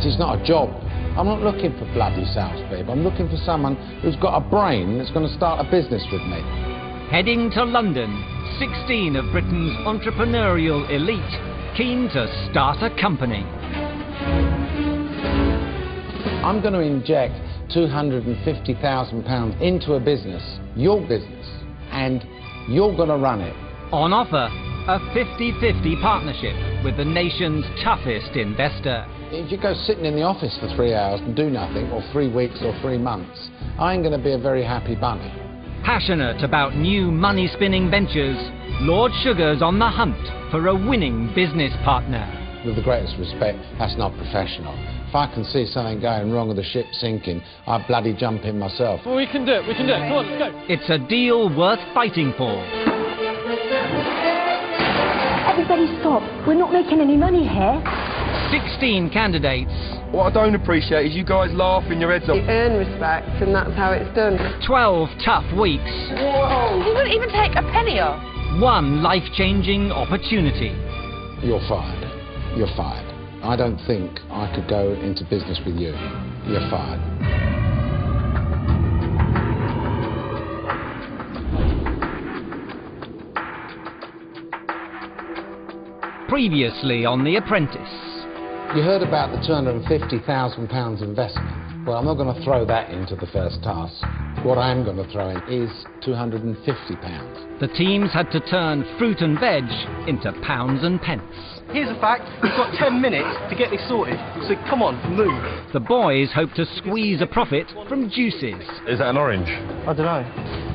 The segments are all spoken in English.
It's not a job. I'm not looking for bloody salespeople. I'm looking for someone who's got a brain that's going to start a business with me. Heading to London, 16 of Britain's entrepreneurial elite keen to start a company. I'm going to inject £250,000 into a business, your business, and you're going to run it. On offer, a 50-50 partnership with the nation's toughest investor. If you go sitting in the office for 3 hours and do nothing, or 3 weeks or 3 months, I ain't going to be a very happy bunny. Passionate about new money-spinning ventures, Lord Sugar's on the hunt for a winning business partner. With the greatest respect, that's not professional. If I can see something going wrong with the ship sinking, I'd bloody jump in myself. Well, we can do it, we can do it. Come on, let's go. It's a deal worth fighting for. Everybody stop. We're not making any money here. 16 candidates. What I don't appreciate is you guys laughing your heads off. You earn respect, and that's how it's done. 12 tough weeks. Whoa! He wouldn't even take a penny off. One life-changing opportunity. You're fired. You're fired. I don't think I could go into business with you. You're fired. Previously on The Apprentice. You heard about the £250,000 investment. Well, I'm not going to throw that into the first task. What I am going to throw in is £250. The teams had to turn fruit and veg into pounds and pence. Here's a fact, we've got 10 minutes to get this sorted, so come on, move. The boys hoped to squeeze a profit from juices. Is that an orange? I don't know.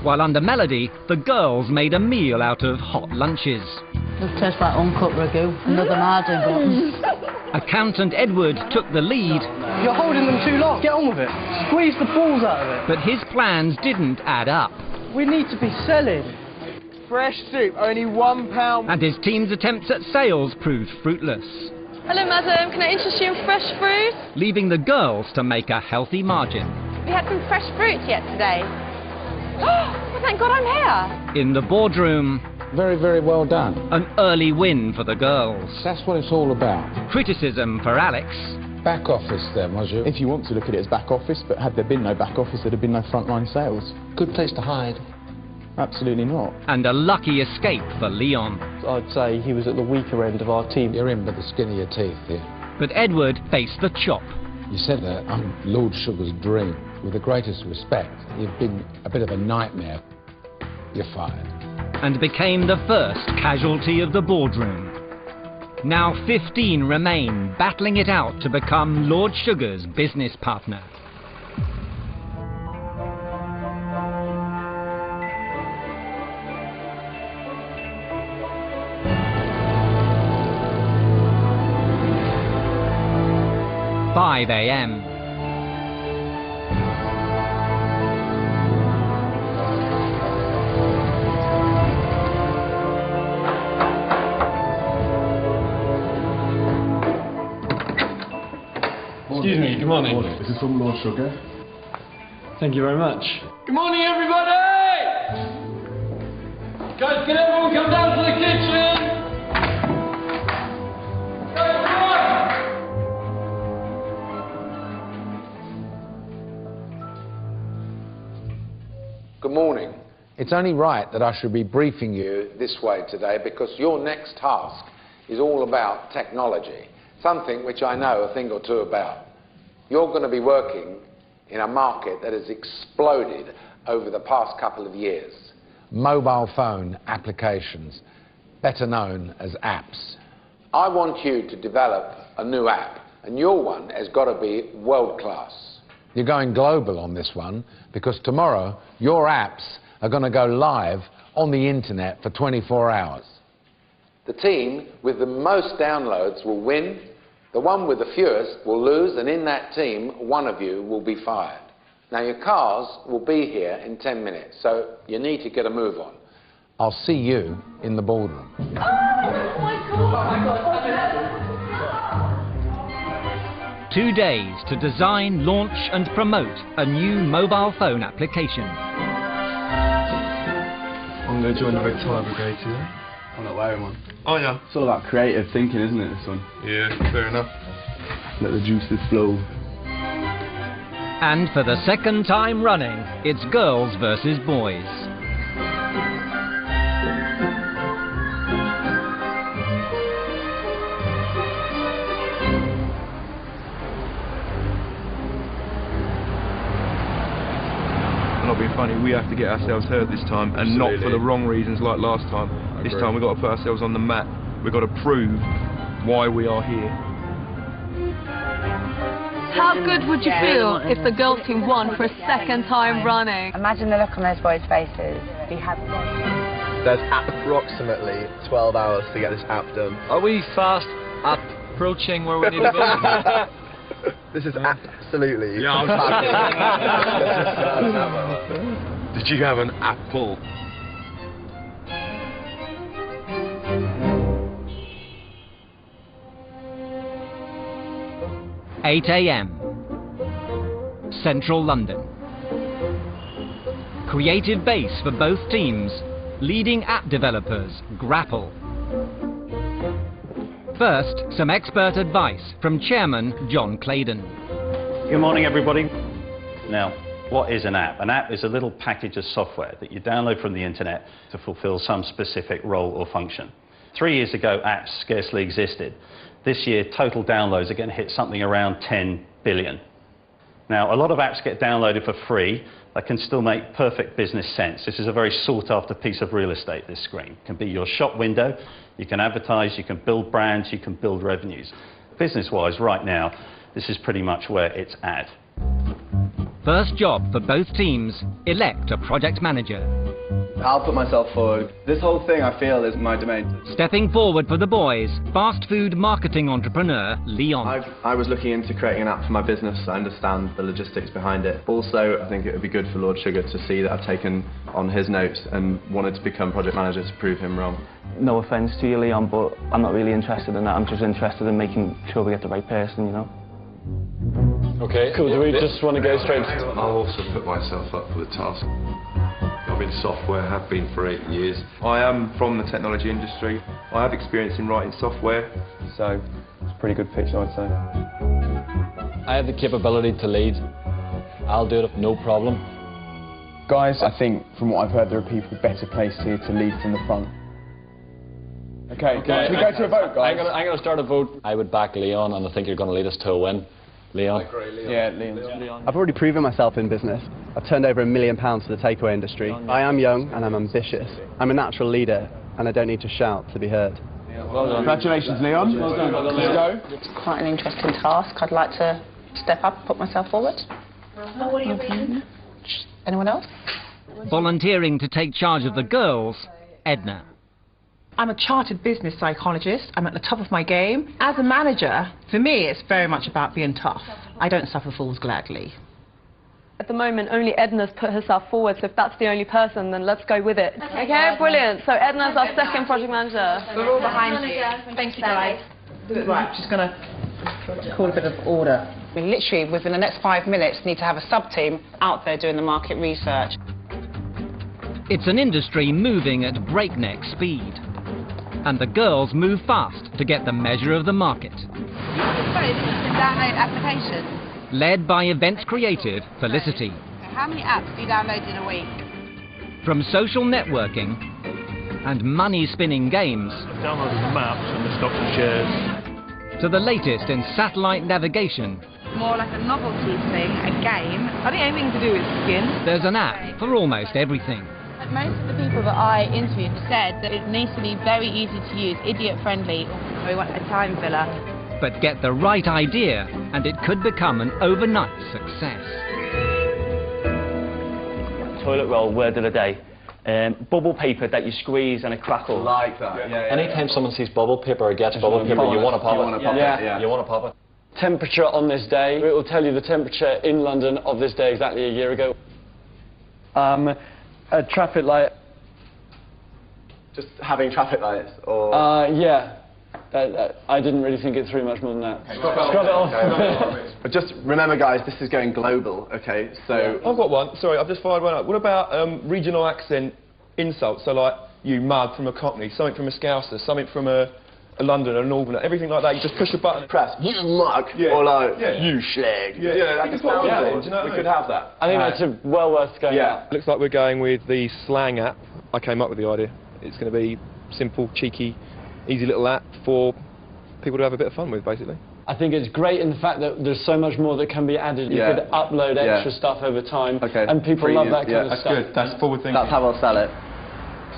While under melody, the girls made a meal out of hot lunches. It tastes like uncut ragu, another margin button. Accountant Edward took the lead. You're holding them too long. Get on with it. Squeeze the balls out of it. But his plans didn't add up. We need to be selling. Fresh soup, only £1. And his team's attempts at sales proved fruitless. Hello, madam. Can I interest you in fresh fruit? Leaving the girls to make a healthy margin. We had some fresh fruit yet today. Oh, thank God I'm here. In the boardroom, Very, very well done. an early win for the girls. That's what it's all about. Criticism for Alex. Back office then, was you? If you want to look at it as back office, but had there been no back office, there'd have been no frontline sales. Good place to hide. Absolutely not. And a lucky escape for Leon. I'd say he was at the weaker end of our team. You're in by the skin of your teeth here. But Edward faced the chop. You said that I'm Lord Sugar's dream. With the greatest respect, you've been a bit of a nightmare. You're fired. And became the first casualty of the boardroom. Now 15 remain, battling it out to become Lord Sugar's business partner. "5 a.m. Excuse me, good morning. This is from Lord Sugar. Thank you very much. Good morning, everybody! Guys, can everyone come down to the kitchen? Good morning. It's only right that I should be briefing you this way today because your next task is all about technology, something which I know a thing or two about. You're going to be working in a market that has exploded over the past couple of years. Mobile phone applications, better known as apps. I want you to develop a new app, and your one has got to be world class. You're going global on this one because tomorrow your apps are going to go live on the internet for 24 hours. The team with the most downloads will win, the one with the fewest will lose, and in that team, one of you will be fired. Now your cars will be here in 10 minutes, so you need to get a move on. I'll see you in the boardroom. Oh my God! 2 days to design, launch and promote a new mobile phone application. I'm going to join the Red Tire Brigade today. I'm not wearing one. Oh yeah. It's all about creative thinking, isn't it, this one? Yeah, fair enough. Let the juices flow. And for the second time running, it's girls versus boys. Not being funny, we have to get ourselves heard this time, and not for the wrong reasons like last time. This time we've got to put ourselves on the map. We've got to prove why we are here. How good would you feel if the girls team won for a second time running? Imagine the look on those boys' faces. There's approximately 12 hours to get this app done. Are we fast approaching where we need to go? This is absolutely... Yeah, did you have an apple? (8 a.m. Central London. Creative base for both teams. Leading app developers grapple. First, some expert advice from Chairman John Claydon. Good morning, everybody. Now, what is an app? An app is a little package of software that you download from the internet to fulfill some specific role or function. 3 years ago, apps scarcely existed. This year, total downloads are going to hit something around 10 billion. Now, a lot of apps get downloaded for free that can still make perfect business sense. This is a very sought-after piece of real estate, this screen. It can be your shop window, you can advertise, you can build brands, you can build revenues. Business-wise, right now, this is pretty much where it's at. First job for both teams, elect a project manager. I'll put myself forward. This whole thing, I feel, is my domain. Stepping forward for the boys, fast food marketing entrepreneur Leon. I was looking into creating an app for my business. I understand the logistics behind it. Also, I think it would be good for Lord Sugar to see that I've taken on his notes and wanted to become project manager to prove him wrong. No offence to you, Leon, but I'm not really interested in that. I'm just interested in making sure we get the right person, you know. Okay, cool. Do we just want to go straight? I'll also put myself up for the task. I've been software, have been for 8 years. I am from the technology industry. I have experience in writing software, so it's a pretty good pitch, I'd say. I have the capability to lead. I'll do it, no problem. Guys, I think from what I've heard, there are people better placed here to lead from the front. Okay, should we go to a vote, guys? I'm going to start a vote. I would back Leon, and I think you're going to lead us to a win. Leon? I agree, Leon. Yeah, Leon. I've already proven myself in business. I've turned over £1 million for the takeaway industry. I am young and I'm ambitious. I'm a natural leader and I don't need to shout to be heard. Well done. Congratulations, Leon. Well done. Let's go. It's quite an interesting task. I'd like to step up and put myself forward. Anyone else? Volunteering to take charge of the girls, Edna. I'm a chartered business psychologist. I'm at the top of my game. As a manager, for me, it's very much about being tough. I don't suffer fools gladly. At the moment, only Edna's put herself forward, so if that's the only person, then let's go with it. Okay, brilliant. So Edna's our second project manager. We're all behind you. Thank you, guys. Right, just going to call a bit of order. We literally, within the next 5 minutes, need to have a sub-team out there doing the market research. It's an industry moving at breakneck speed. And the girls move fast to get the measure of the market. Download applications. Led by events creative Felicity. How many apps do you download in a week? From social networking and money-spinning games Downloading the maps and the stocks and shares. to the latest in satellite navigation. More like a novelty thing, a game. I think anything to do with skin. There's an app for almost everything. Most of the people that I interviewed said that it needs to be very easy to use, idiot-friendly. We want a time filler. But get the right idea and it could become an overnight success. Toilet roll, word of the day. Bubble paper that you squeeze and it crackles. Like that, yeah. Anytime someone sees bubble paper or gets bubble paper, you want to pop it. Yeah. You want to pop it. Temperature on this day. It will tell you the temperature in London of this day exactly a year ago. A traffic light. Just having traffic lights, or...? Yeah. I didn't really think it through much more than that. Scrub it off. But just remember, guys, this is going global, okay? So... I've got one. Sorry, I've just fired one up. What about regional accent insults? So, like, you mug from a Cockney, something from a Scouser, something from a London or Northern, everything like that. You just push a button, press, you mug, or like, you slag. That just sounds good. Do you know what I mean? We could have that. I think that's well worth going out. Looks like we're going with the slang app. I came up with the idea. It's going to be simple, cheeky, easy little app for people to have a bit of fun with, basically. I think it's great in the fact that there's so much more that can be added. You could upload extra stuff over time, and people love that kind of stuff. That's good. That's forward thinking. That's how I'll sell it.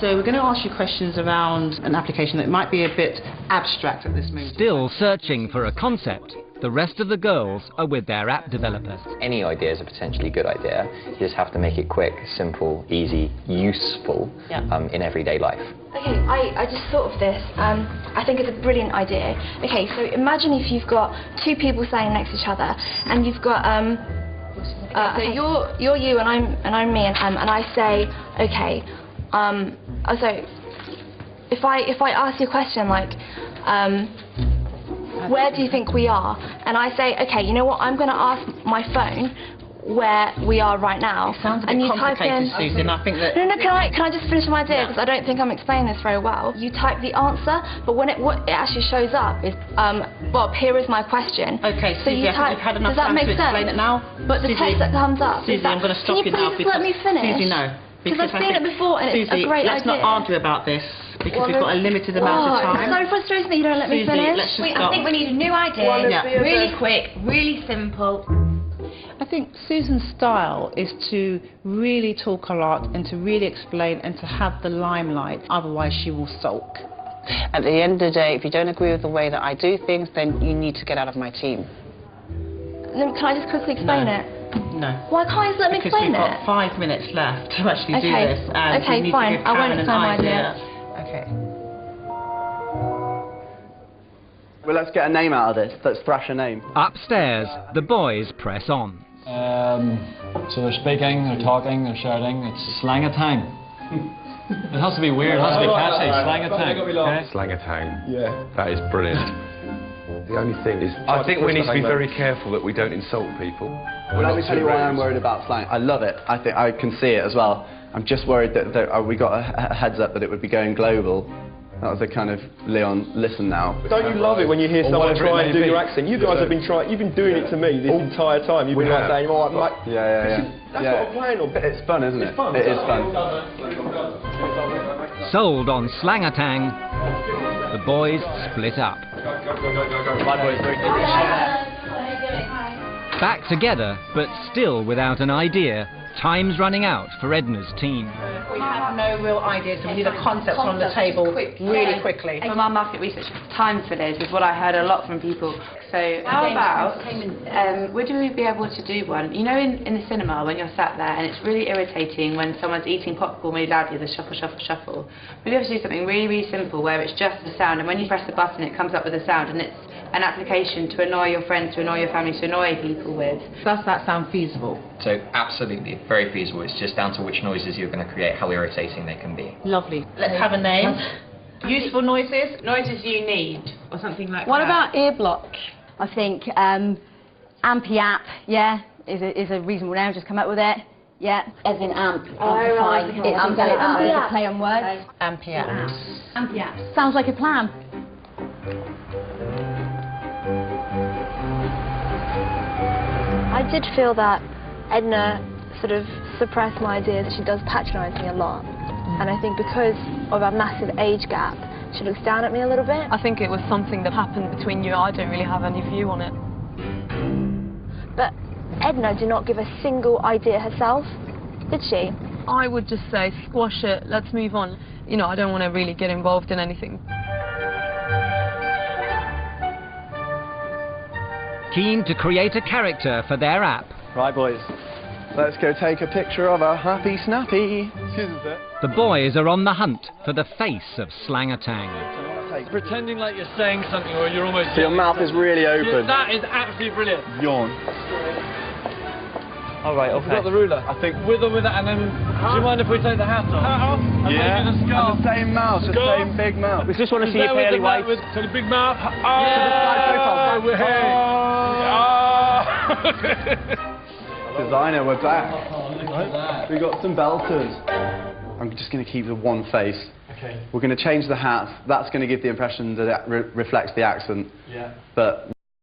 So we're going to ask you questions around an application that might be a bit abstract at this moment. Still searching for a concept, the rest of the girls are with their app developers. Any idea is a potentially good idea. You just have to make it quick, simple, easy, useful in everyday life. Okay, I just thought of this. I think it's a brilliant idea. Okay, so imagine if you've got two people standing next to each other, and you've got so you're you and I'm me, and I say, okay, so if I ask you a question like, where do you think we are? And I say, okay, you know what? I'm going to ask my phone where we are right now. It sounds a bit and you type in. Susan, I think that. No, can I just finish my idea, because I don't think I'm explaining this very well. You type the answer, but what it actually shows up is, Bob, here is my question. Okay, so Susie, you I think you've had enough does that time make to explain sense? it now. But the text that comes up. Susie, I'm going to stop you now. Can you please let me finish? Susie, no. Because I've seen it before and Susie, it's a great let's idea. not argue about this because we've got a limited amount of time. It's so frustrating that you don't let me finish. Let's just I think we need a new idea. Really quick, really simple. I think Susan's style is to really talk a lot and to really explain and to have the limelight, otherwise she will sulk. At the end of the day, if you don't agree with the way that I do things, then you need to get out of my team. Then can I just quickly explain it? No. Why can't you just let me explain it? Because we've got 5 minutes left to actually do this. And okay, we need fine. To give I won't Karen explain my an idea. Okay. Well, let's get a name out of this. Let's thrash a name. Upstairs, the boys press on. So they're speaking, they're talking, they're shouting. It's slang a tang. It has to be weird, it has to be catchy. Slang a tang. Okay? Slang a tang. Yeah. That is brilliant. The only thing is, I think we need to be very careful that we don't insult people. Well, let me tell you why I'm worried about slang. I love it. I think I can see it as well. I'm just worried that we got a heads up that it would be going global. That was a kind of, Leon, listen now. Don't you love it when you hear someone try and do your accent? You guys have been trying, you've been doing it to me this entire time. You've been like saying, oh, like, that's what I'm playing on. It's fun, isn't it? It's fun. It is fun. Sold on Slangatang, the boys split up. Back together, but still without an idea. Time's running out for Edna's team. We have no real ideas, so we need a concept on the table really quickly. From our market research, time fillers is what I heard a lot from people. So how about, would we be able to do one? You know, in the cinema when you're sat there and it's really irritating when someone's eating popcorn really loudly, the shuffle, shuffle, shuffle. We'd be able to do something really, really simple where it's just the sound, and when you press the button it comes up with a sound, and it's an application to annoy your friends, to annoy your family, to annoy people with. Does that sound feasible? So absolutely, very feasible. It's just down to which noises you're going to create, how irritating they can be. Lovely. Let's have a name. Useful noises? Noises you need, or something like What that. about ear block? I think Ampy app, yeah, is a reasonable name. Just come up with it. Yeah, as in amp. Amplify. It's a play on words. Ampy app. Ampy app. Sounds like a plan. I did feel that Edna sort of suppressed my ideas. She does patronise me a lot. And I think because of our massive age gap, she looks down at me a little bit. I think it was something that happened between you. I don't really have any view on it. But Edna did not give a single idea herself, did she? I would just say, squash it, let's move on. You know, I don't want to really get involved in anything. Keen to create a character for their app. Right, boys. Let's go take a picture of a happy snappy. The boys are on the hunt for the face of Slangatang. Pretending like you're saying something or you're almost... So your mouth is really open. That is absolutely brilliant. Yawn. All right, okay. We've got the ruler. I think with or without, and then do you mind if we take the hat off? Hat off? And yeah. maybe the scarf. And the same mouth, the same big mouth. We just want to see your pearly whites. So the big mouth. Yeah. We're here. Designer, we're back. We got some belters. I'm just going to keep the one face. We're going to change the hat. That's going to give the impression that it reflects the accent. Yeah. But